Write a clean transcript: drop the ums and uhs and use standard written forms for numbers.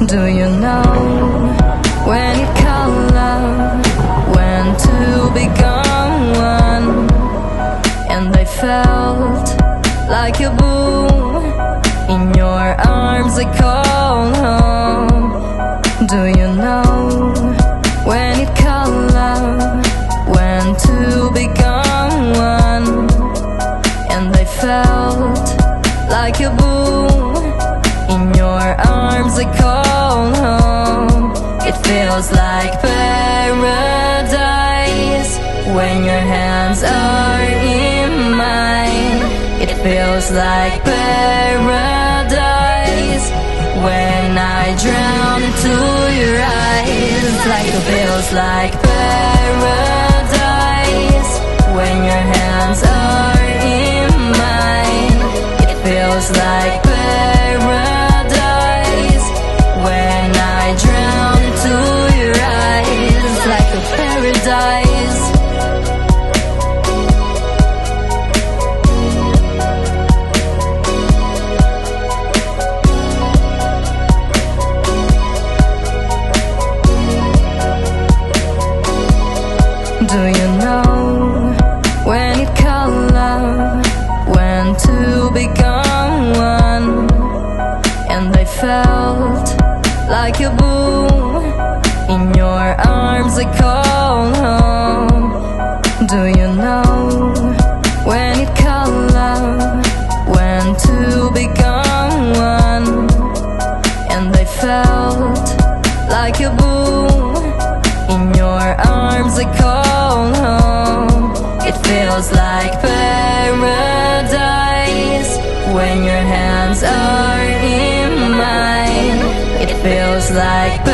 Do you know when you call love, when to become one? And I felt like a boom in your arms, I call home. Do you know when you call love, when to become one? And I felt like a boom in your arms, I call home. It feels like paradise when your hands are in mine. It feels like paradise when I drown into your eyes. Like it feels like paradise when your hands are in mine. It feels like paradise when I drown into your eyes. Like a paradise. Do you know when you call love, when to become one? And I felt like a boom in your arms, I call home. Do you know when you call love, when to become one? And I felt like a boom in your arms, I call home. It feels like paradise when your hands are in mine. It feels like